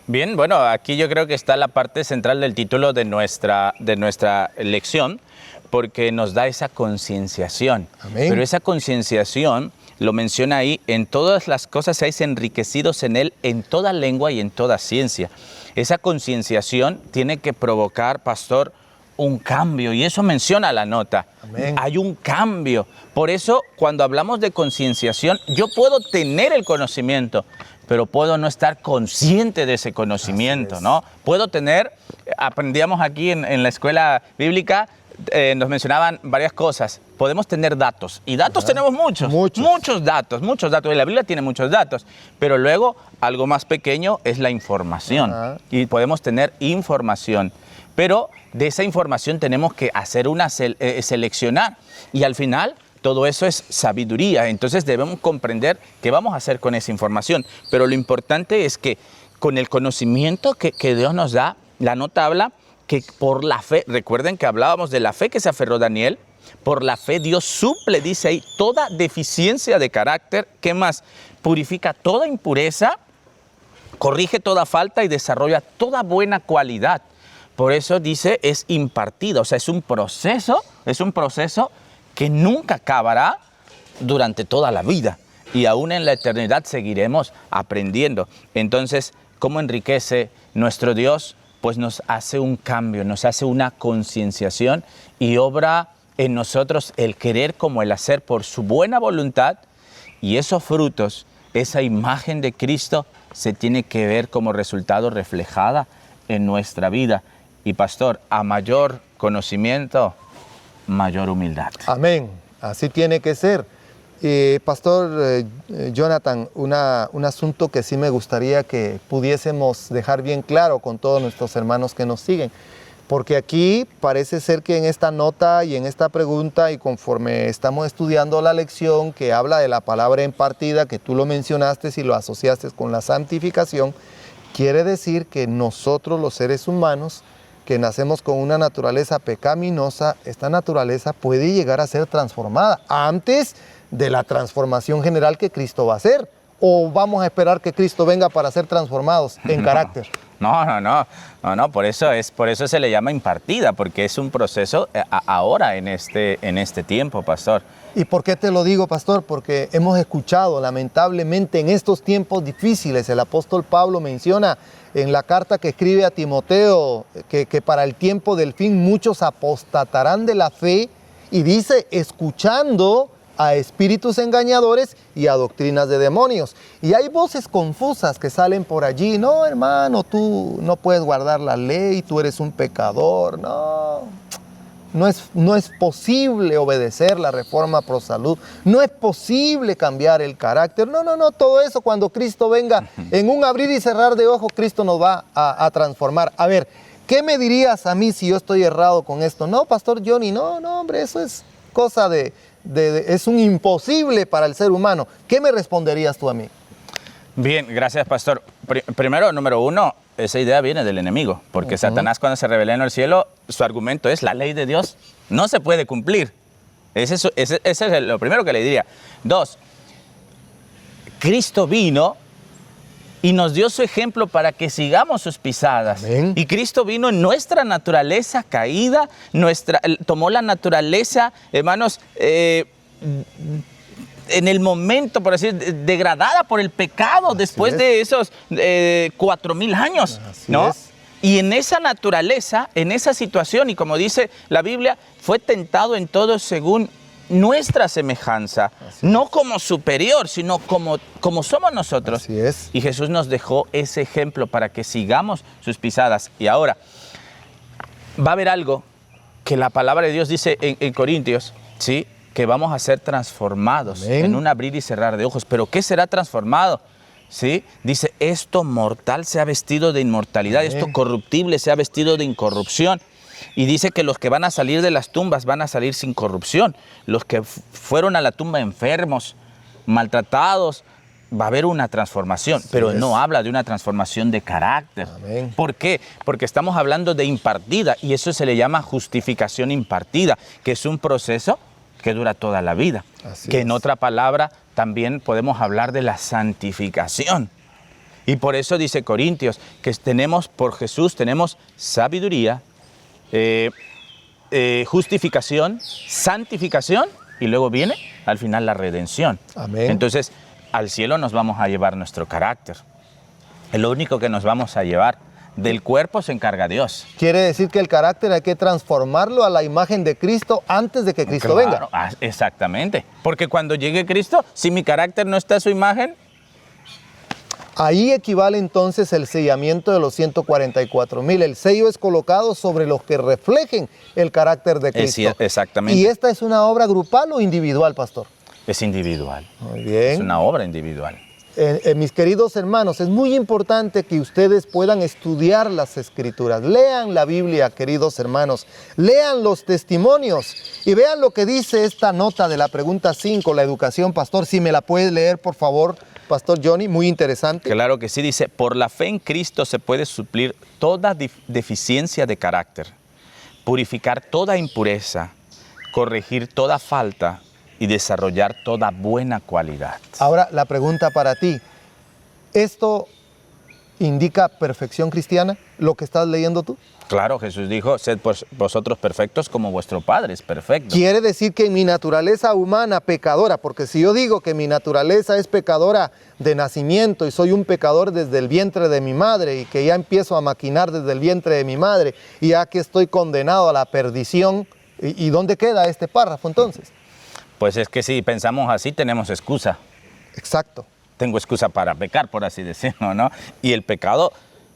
Bien, bueno, aquí yo creo que está la parte central del título de nuestra lección, porque nos da esa concienciación. Amén. Pero esa concienciación, lo menciona ahí, en todas las cosas seáis enriquecidos en él, en toda lengua y en toda ciencia. Esa concienciación tiene que provocar, pastor, un cambio, y eso menciona la nota. Amén. Hay un cambio. Por eso, cuando hablamos de concienciación, yo puedo tener el conocimiento, pero puedo no estar consciente de ese conocimiento, ¿no? Puedo tener, aprendíamos aquí en la escuela bíblica, nos mencionaban varias cosas. Podemos tener datos, y datos tenemos muchos datos, y la Biblia tiene muchos datos, pero luego algo más pequeño es la información, y podemos tener información, pero de esa información tenemos que hacer seleccionar, y al final todo eso es sabiduría. Entonces debemos comprender qué vamos a hacer con esa información, pero lo importante es que con el conocimiento que Dios nos da, la nota habla que por la fe, recuerden que hablábamos de la fe que se aferró Daniel, por la fe Dios suple, dice ahí, toda deficiencia de carácter. ¿Qué más? Purifica toda impureza, corrige toda falta y desarrolla toda buena cualidad. Por eso dice, es impartida, o sea, es un proceso que nunca acabará durante toda la vida. Y aún en la eternidad seguiremos aprendiendo. Entonces, ¿cómo enriquece nuestro Dios? Pues nos hace un cambio, nos hace una concienciación y obra en nosotros el querer como el hacer por su buena voluntad, y esos frutos, esa imagen de Cristo se tiene que ver como resultado reflejada en nuestra vida. Y pastor, a mayor conocimiento, mayor humildad. Amén, así tiene que ser. Pastor Jonathan, un asunto que sí me gustaría que pudiésemos dejar bien claro con todos nuestros hermanos que nos siguen, porque aquí parece ser que en esta nota y en esta pregunta, y conforme estamos estudiando la lección que habla de la palabra impartida, que tú lo mencionaste y lo asociaste con la santificación, quiere decir que nosotros los seres humanos que nacemos con una naturaleza pecaminosa, esta naturaleza puede llegar a ser transformada antes de la transformación general que Cristo va a hacer. ¿O vamos a esperar que Cristo venga para ser transformados en carácter? No, por eso se le llama impartida, porque es un proceso ahora en este tiempo, pastor. ¿Y por qué te lo digo, pastor? Porque hemos escuchado, lamentablemente, en estos tiempos difíciles, el apóstol Pablo menciona en la carta que escribe a Timoteo que para el tiempo del fin muchos apostatarán de la fe, y dice, escuchando a espíritus engañadores y a doctrinas de demonios. Y hay voces confusas que salen por allí. No, hermano, tú no puedes guardar la ley, tú eres un pecador. No es posible obedecer la reforma pro salud. No es posible cambiar el carácter. No, todo eso cuando Cristo venga, en un abrir y cerrar de ojos, Cristo nos va a transformar. A ver, ¿qué me dirías a mí si yo estoy errado con esto? No, Pastor Johnny, no, hombre, eso es cosa es un imposible para el ser humano. ¿Qué me responderías tú a mí? Bien, gracias, pastor. Primero, número uno, esa idea viene del enemigo, porque Satanás, cuando se rebeló en el cielo, su argumento es: la ley de Dios no se puede cumplir. Ese es lo primero que le diría. Dos, Cristo vino y nos dio su ejemplo para que sigamos sus pisadas. Amén. Y Cristo vino en nuestra naturaleza caída, tomó la naturaleza, hermanos, en el momento, por decir, degradada por el pecado, después de esos 4,000 años, ¿no? Es. Y en esa naturaleza, en esa situación, y como dice la Biblia, fue tentado en todo según nuestra semejanza, no como superior, sino como somos nosotros. Así es. Y Jesús nos dejó ese ejemplo para que sigamos sus pisadas. Y ahora, va a haber algo que la palabra de Dios dice en Corintios, ¿sí? Que vamos a ser transformados. Amén. En un abrir y cerrar de ojos. ¿Pero qué será transformado? ¿Sí? Dice, esto mortal se ha vestido de inmortalidad, Amén. Esto corruptible se ha vestido de incorrupción. Y dice que los que van a salir de las tumbas van a salir sin corrupción. Los que fueron a la tumba enfermos, maltratados, va a haber una transformación, pero no habla de una transformación de carácter. Amén. ¿Por qué? Porque estamos hablando de impartida y eso se le llama justificación impartida, que es un proceso que dura toda la vida. Que en otra palabra también podemos hablar de la santificación. Y por eso dice Corintios que tenemos por Jesús, tenemos sabiduría, justificación, santificación y luego viene al final la redención. Amén. Entonces, al cielo nos vamos a llevar nuestro carácter. Es lo único que nos vamos a llevar. Del cuerpo se encarga Dios. Quiere decir que el carácter hay que transformarlo a la imagen de Cristo antes de que Cristo venga. Exactamente. Porque cuando llegue Cristo, si mi carácter no está a su imagen, ahí equivale entonces el sellamiento de los 144,000. El sello es colocado sobre los que reflejen el carácter de Cristo. Exactamente. ¿Y esta es una obra grupal o individual, pastor? Es individual. Muy bien. Es una obra individual. Mis queridos hermanos, es muy importante que ustedes puedan estudiar las Escrituras. Lean la Biblia, queridos hermanos. Lean los testimonios y vean lo que dice esta nota de la pregunta 5, la educación, pastor. Si me la puede leer, por favor, pastor Johnny, muy interesante. Claro que sí, dice, por la fe en Cristo se puede suplir toda deficiencia de carácter, purificar toda impureza, corregir toda falta y desarrollar toda buena cualidad. Ahora, la pregunta para ti, ¿esto indica perfección cristiana, lo que estás leyendo tú? Claro, Jesús dijo, sed vosotros perfectos como vuestro Padre es perfecto. Quiere decir que mi naturaleza humana pecadora, porque si yo digo que mi naturaleza es pecadora de nacimiento y soy un pecador desde el vientre de mi madre y que ya empiezo a maquinar desde el vientre de mi madre y ya que estoy condenado a la perdición, ¿y dónde queda este párrafo entonces? Pues es que si pensamos así tenemos excusa. Exacto. Tengo excusa para pecar, por así decirlo, ¿no? Y el pecado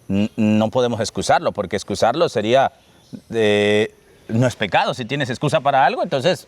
no podemos excusarlo, porque excusarlo sería, no es pecado. Si tienes excusa para algo, entonces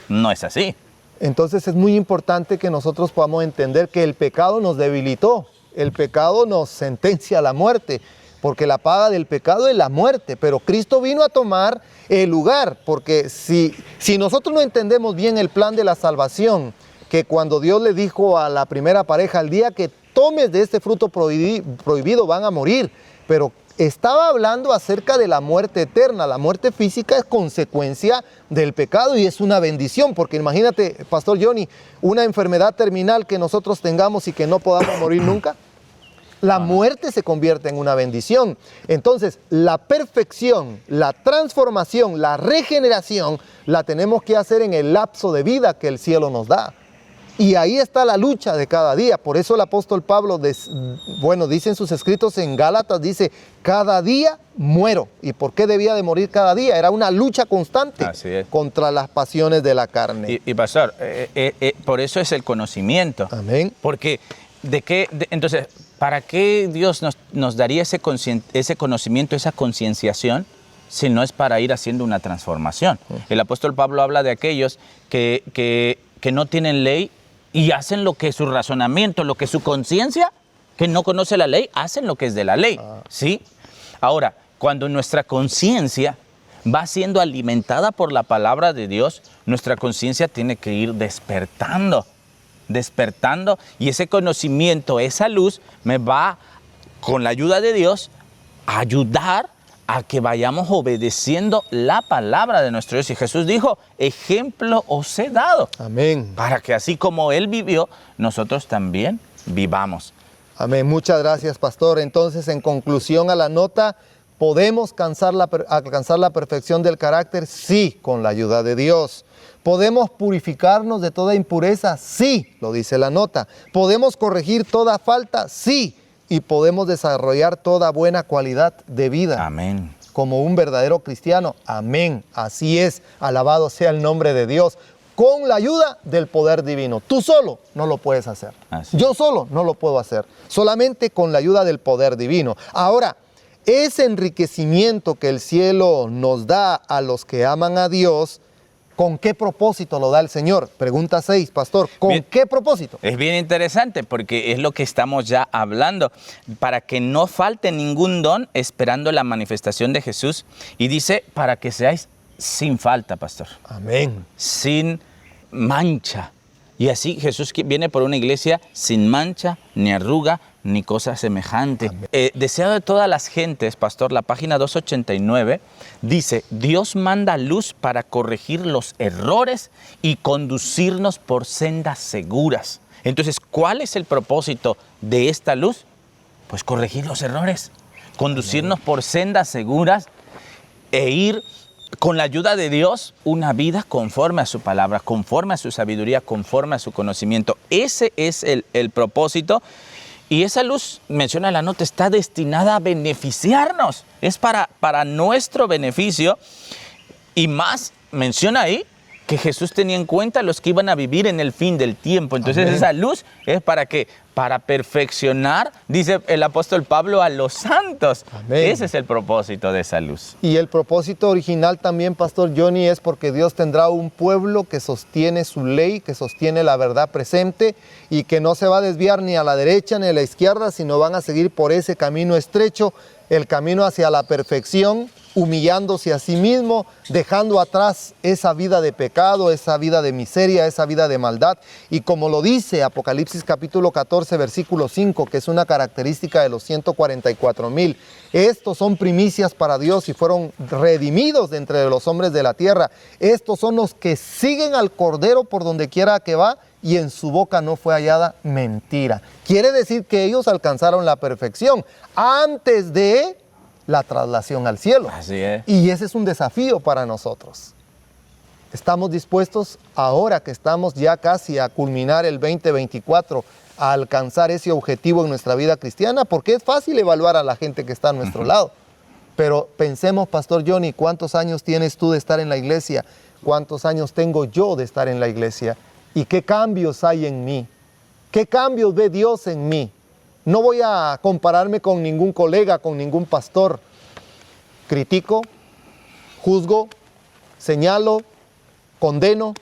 no es así. Entonces es muy importante que nosotros podamos entender que el pecado nos debilitó, el pecado nos sentencia a la muerte, porque la paga del pecado es la muerte, pero Cristo vino a tomar el lugar, porque si nosotros no entendemos bien el plan de la salvación, que cuando Dios le dijo a la primera pareja, el día que tomes de este fruto prohibido van a morir, pero estaba hablando acerca de la muerte eterna. La muerte física es consecuencia del pecado y es una bendición, porque imagínate, pastor Johnny, una enfermedad terminal que nosotros tengamos y que no podamos morir nunca. La muerte se convierte en una bendición. Entonces, la perfección, la transformación, la regeneración, la tenemos que hacer en el lapso de vida que el cielo nos da. Y ahí está la lucha de cada día. Por eso el apóstol Pablo, dice en sus escritos en Gálatas, dice, cada día muero. ¿Y por qué debía de morir cada día? Era una lucha constante contra las pasiones de la carne. Y pastor, por eso es el conocimiento. Amén. Porque, entonces, ¿para qué Dios nos daría ese conocimiento, esa concienciación, si no es para ir haciendo una transformación? El apóstol Pablo habla de aquellos que no tienen ley y hacen lo que su razonamiento, lo que su conciencia, que no conoce la ley, hacen lo que es de la ley. ¿Sí? Ahora, cuando nuestra conciencia va siendo alimentada por la palabra de Dios, nuestra conciencia tiene que ir despertando, y ese conocimiento, esa luz, me va, con la ayuda de Dios, a ayudar a que vayamos obedeciendo la palabra de nuestro Dios. Y Jesús dijo, ejemplo os he dado. Amén. Para que así como Él vivió, nosotros también vivamos. Amén. Muchas gracias, pastor. Entonces, en conclusión a la nota, ¿podemos alcanzar la perfección del carácter? Sí, con la ayuda de Dios. ¿Podemos purificarnos de toda impureza? Sí, lo dice la nota. ¿Podemos corregir toda falta? Sí. Y podemos desarrollar toda buena cualidad de vida. Amén. Como un verdadero cristiano. Amén. Así es. Alabado sea el nombre de Dios. Con la ayuda del poder divino. Tú solo no lo puedes hacer. Yo solo no lo puedo hacer. Solamente con la ayuda del poder divino. Ahora, ese enriquecimiento que el cielo nos da a los que aman a Dios ¿Con qué propósito lo da el Señor? Pregunta 6, pastor. ¿Con Bien. qué propósito? Es bien interesante porque es lo que estamos ya hablando, para que no falte ningún don esperando la manifestación de Jesús. Y dice, para que seáis sin falta, pastor, Amén. sin mancha. Y así Jesús viene por una iglesia sin mancha, ni arruga, ni cosa semejante. Deseado de todas las gentes, pastor, la página 289 dice, Dios manda luz para corregir los errores y conducirnos por sendas seguras. Entonces, ¿cuál es el propósito de esta luz? Pues corregir los errores, conducirnos por sendas seguras e ir con la ayuda de Dios, una vida conforme a su palabra, conforme a su sabiduría, conforme a su conocimiento. Ese es el propósito. Y esa luz, menciona la nota, está destinada a beneficiarnos. Es para nuestro beneficio. Y más, menciona ahí que Jesús tenía en cuenta a los que iban a vivir en el fin del tiempo. Entonces, Amén. esa luz es para ¿qué? Para perfeccionar, dice el apóstol Pablo, a los santos. Amén. Ese es el propósito de esa luz. Y el propósito original también, pastor Johnny, es porque Dios tendrá un pueblo que sostiene su ley, que sostiene la verdad presente y que no se va a desviar ni a la derecha ni a la izquierda, sino van a seguir por ese camino estrecho, el camino hacia la perfección, humillándose a sí mismo, dejando atrás esa vida de pecado, esa vida de miseria, esa vida de maldad. Y como lo dice Apocalipsis capítulo 14, versículo 5, que es una característica de los 144,000, estos son primicias para Dios y fueron redimidos de entre los hombres de la tierra. Estos son los que siguen al Cordero por donde quiera que va, y en su boca no fue hallada mentira. Quiere decir que ellos alcanzaron la perfección antes de la traslación al cielo. Así es. Y ese es un desafío para nosotros. Estamos dispuestos, ahora que estamos ya casi a culminar el 2024, a alcanzar ese objetivo en nuestra vida cristiana, porque es fácil evaluar a la gente que está a nuestro lado. Pero pensemos, pastor Johnny, ¿cuántos años tienes tú de estar en la iglesia? ¿Cuántos años tengo yo de estar en la iglesia? ¿Y qué cambios hay en mí? ¿Qué cambios ve Dios en mí? No voy a compararme con ningún colega, con ningún pastor. Critico, juzgo, señalo, condeno.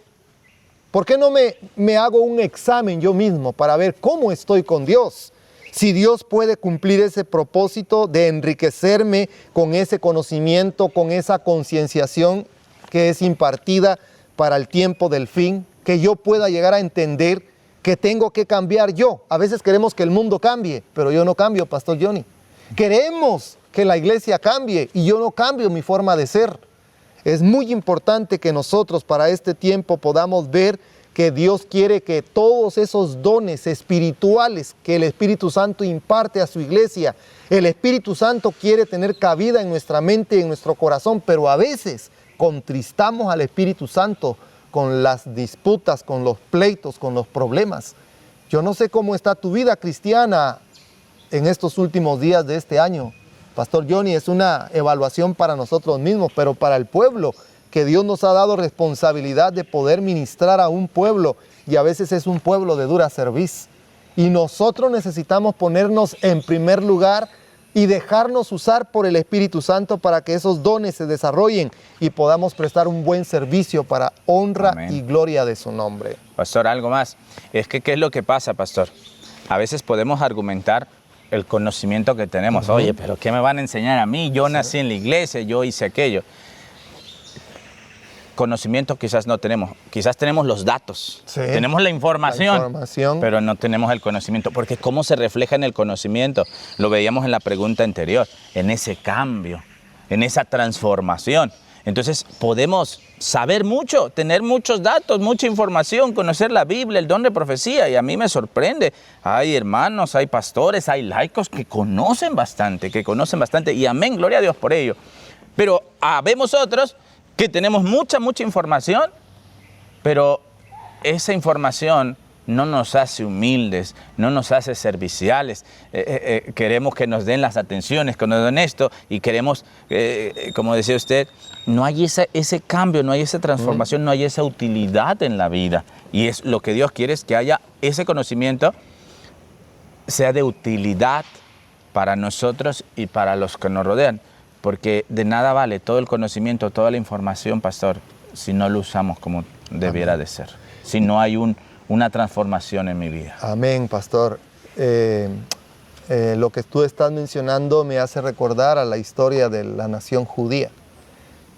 ¿Por qué no me hago un examen yo mismo para ver cómo estoy con Dios? Si Dios puede cumplir ese propósito de enriquecerme con ese conocimiento, con esa concienciación que es impartida para el tiempo del fin, que yo pueda llegar a entender que tengo que cambiar yo. A veces queremos que el mundo cambie, pero yo no cambio, pastor Johnny. Queremos que la iglesia cambie y yo no cambio mi forma de ser. Es muy importante que nosotros para este tiempo podamos ver que Dios quiere que todos esos dones espirituales que el Espíritu Santo imparte a su iglesia, el Espíritu Santo quiere tener cabida en nuestra mente y en nuestro corazón, pero a veces contristamos al Espíritu Santo con las disputas, con los pleitos, con los problemas. Yo no sé cómo está tu vida cristiana en estos últimos días de este año. Pastor Johnny, es una evaluación para nosotros mismos, pero para el pueblo, que Dios nos ha dado responsabilidad de poder ministrar a un pueblo, y a veces es un pueblo de dura cerviz. Y nosotros necesitamos ponernos en primer lugar y dejarnos usar por el Espíritu Santo para que esos dones se desarrollen y podamos prestar un buen servicio para honra Amén. y gloria de su nombre. Pastor, algo más. Es que, ¿qué es lo que pasa, pastor? A veces podemos argumentar el conocimiento que tenemos. Oye, pero ¿qué me van a enseñar a mí? Yo nací en la iglesia, yo hice aquello. Conocimiento quizás no tenemos. Quizás tenemos los datos. Sí. Tenemos la información, pero no tenemos el conocimiento. Porque ¿cómo se refleja en el conocimiento? Lo veíamos en la pregunta anterior. En ese cambio, en esa transformación. Entonces podemos saber mucho, tener muchos datos, mucha información, conocer la Biblia, el don de profecía, y a mí me sorprende. Hay hermanos, hay pastores, hay laicos que conocen bastante, y amén, gloria a Dios por ello. Pero habemos otros que tenemos mucha información, pero esa información no nos hace humildes, no nos hace serviciales. Queremos que nos den las atenciones, que nos den esto, y queremos, como decía usted, no hay ese cambio, no hay esa transformación, no hay esa utilidad en la vida. Y es lo que Dios quiere, es que haya ese conocimiento, sea de utilidad para nosotros y para los que nos rodean. Porque de nada vale todo el conocimiento, toda la información, pastor, si no lo usamos como debiera de ser, si no hay una transformación en mi vida. Amén, pastor. Lo que tú estás mencionando me hace recordar a la historia de la nación judía.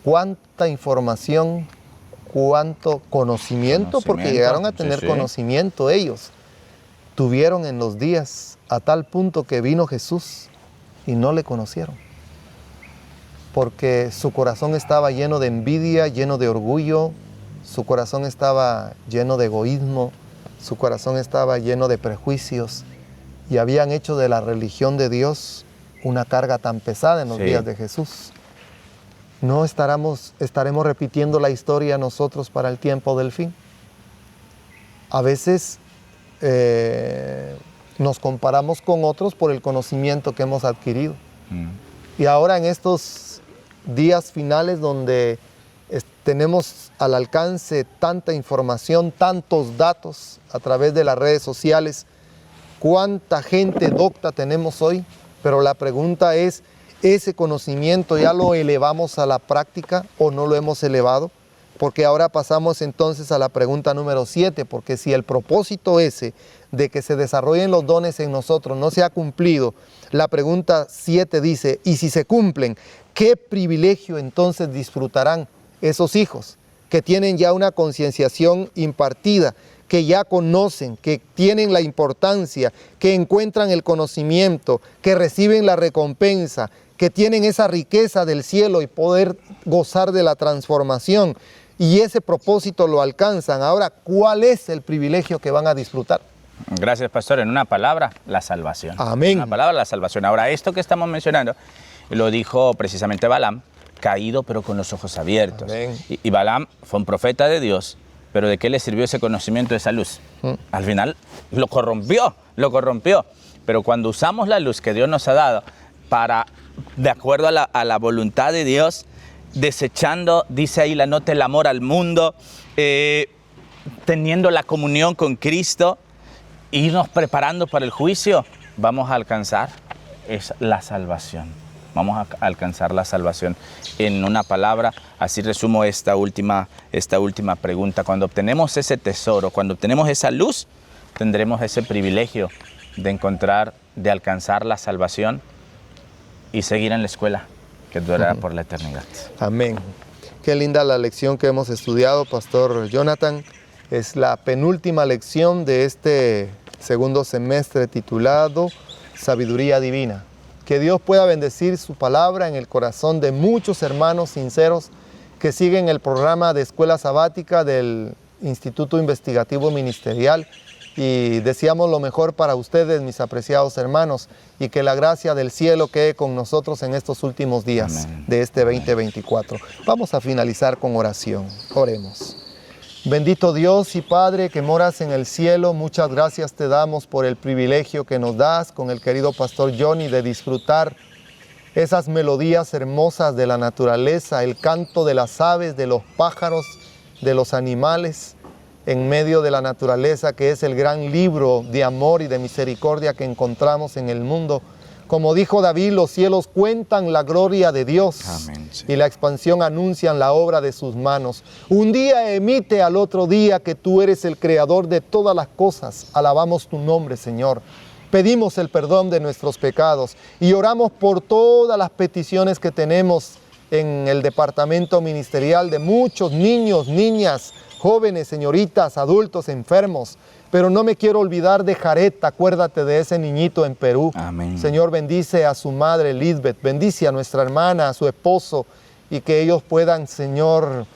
Cuánta información, cuánto conocimiento, porque llegaron a tener conocimiento ellos, tuvieron en los días a tal punto que vino Jesús y no le conocieron. Porque su corazón estaba lleno de envidia, lleno de orgullo, su corazón estaba lleno de egoísmo, su corazón estaba lleno de prejuicios y habían hecho de la religión de Dios una carga tan pesada en los días de Jesús. ¿No estaremos repitiendo la historia nosotros para el tiempo del fin? A veces nos comparamos con otros por el conocimiento que hemos adquirido. Y ahora en estos días finales donde tenemos al alcance tanta información, tantos datos a través de las redes sociales, ¿cuánta gente docta tenemos hoy? Pero la pregunta es, ¿ese conocimiento ya lo elevamos a la práctica o no lo hemos elevado? Porque ahora pasamos entonces a la pregunta número 7, porque si el propósito ese de que se desarrollen los dones en nosotros no se ha cumplido, la pregunta 7 dice, y si se cumplen, ¿qué privilegio entonces disfrutarán esos hijos que tienen ya una concienciación impartida, que ya conocen, que tienen la importancia, que encuentran el conocimiento, que reciben la recompensa, que tienen esa riqueza del cielo y poder gozar de la transformación y ese propósito lo alcanzan? Ahora, ¿cuál es el privilegio que van a disfrutar? Gracias, pastor. En una palabra, la salvación. Amén. Una palabra, la salvación. Ahora, esto que estamos mencionando lo dijo precisamente Balaam, caído pero con los ojos abiertos. Y Balaam fue un profeta de Dios, pero ¿de qué le sirvió ese conocimiento, esa luz? Al final lo corrompió. Pero cuando usamos la luz que Dios nos ha dado para, de acuerdo a la voluntad de Dios, desechando, dice ahí la nota, el amor al mundo, teniendo la comunión con Cristo, irnos preparando para el juicio, vamos a alcanzar la salvación. Vamos a alcanzar la salvación. En una palabra, así resumo esta última pregunta. Cuando obtenemos ese tesoro, cuando obtenemos esa luz, tendremos ese privilegio de alcanzar la salvación y seguir en la escuela que durará por la eternidad. Amén. Qué linda la lección que hemos estudiado, Pastor Jonathan. Es la penúltima lección de este segundo semestre titulado Sabiduría Divina. Que Dios pueda bendecir su palabra en el corazón de muchos hermanos sinceros que siguen el programa de escuela sabática del Instituto Investigativo Ministerial. Y deseamos lo mejor para ustedes, mis apreciados hermanos, y que la gracia del cielo quede con nosotros en estos últimos días de este 2024. Vamos a finalizar con oración. Oremos. Bendito Dios y Padre que moras en el cielo, muchas gracias te damos por el privilegio que nos das con el querido Pastor Johnny de disfrutar esas melodías hermosas de la naturaleza, el canto de las aves, de los pájaros, de los animales, en medio de la naturaleza que es el gran libro de amor y de misericordia que encontramos en el mundo. Como dijo David, los cielos cuentan la gloria de Dios. Amén, sí. Y la expansión anuncian la obra de sus manos. Un día emite al otro día que tú eres el creador de todas las cosas. Alabamos tu nombre, Señor. Pedimos el perdón de nuestros pecados y oramos por todas las peticiones que tenemos en el departamento ministerial de muchos niños, niñas, jóvenes, señoritas, adultos, enfermos. Pero no me quiero olvidar de Jaret, acuérdate de ese niñito en Perú. Amén. Señor, bendice a su madre Lisbeth, bendice a nuestra hermana, a su esposo, y que ellos puedan, Señor,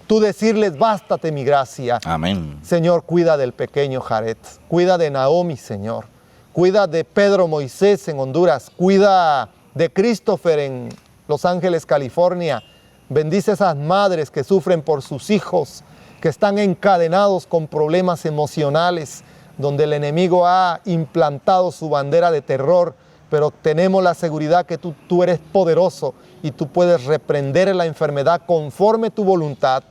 tú decirles, bástate mi gracia. Amén. Señor, cuida del pequeño Jaret, cuida de Naomi, Señor, cuida de Pedro Moisés en Honduras, cuida de Christopher en Los Ángeles, California. Bendice a esas madres que sufren por sus hijos, que están encadenados con problemas emocionales, donde el enemigo ha implantado su bandera de terror, pero tenemos la seguridad que tú eres poderoso y tú puedes reprender la enfermedad conforme tu voluntad.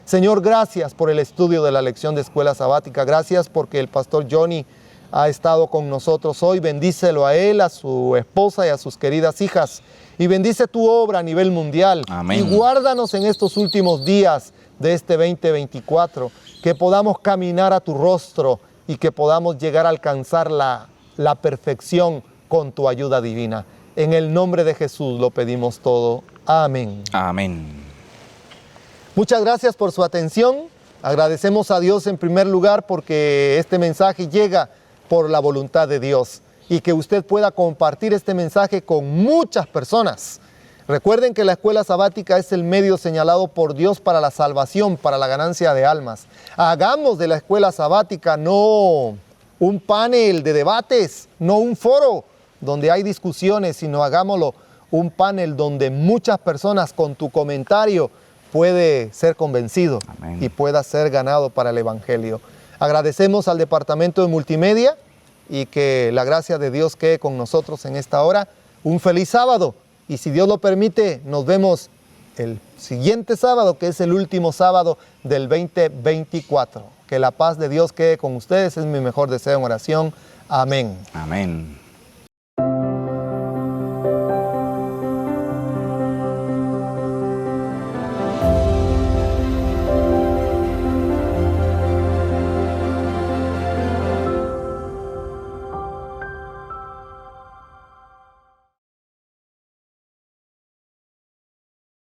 Señor, gracias por el estudio de la lección de escuela sabática, gracias porque el pastor Johnny ha estado con nosotros hoy. Bendícelo a él, a su esposa y a sus queridas hijas, y bendice tu obra a nivel mundial. Amén. Y guárdanos en estos últimos días. de este 2024, que podamos caminar a tu rostro y que podamos llegar a alcanzar la perfección con tu ayuda divina. En el nombre de Jesús lo pedimos todo. Amén. Amén. Muchas gracias por su atención. Agradecemos a Dios en primer lugar porque este mensaje llega por la voluntad de Dios y que usted pueda compartir este mensaje con muchas personas. Recuerden que la escuela sabática es el medio señalado por Dios para la salvación, para la ganancia de almas. Hagamos de la escuela sabática no un panel de debates, no un foro donde hay discusiones, sino hagámoslo un panel donde muchas personas con tu comentario puede ser convencido. Amén. Y pueda ser ganado para el Evangelio. Agradecemos al Departamento de Multimedia y que la gracia de Dios quede con nosotros en esta hora. Un feliz sábado y si Dios lo permite, nos vemos el siguiente sábado, que es el último sábado del 2024. Que la paz de Dios quede con ustedes, es mi mejor deseo en oración. Amén. Amén.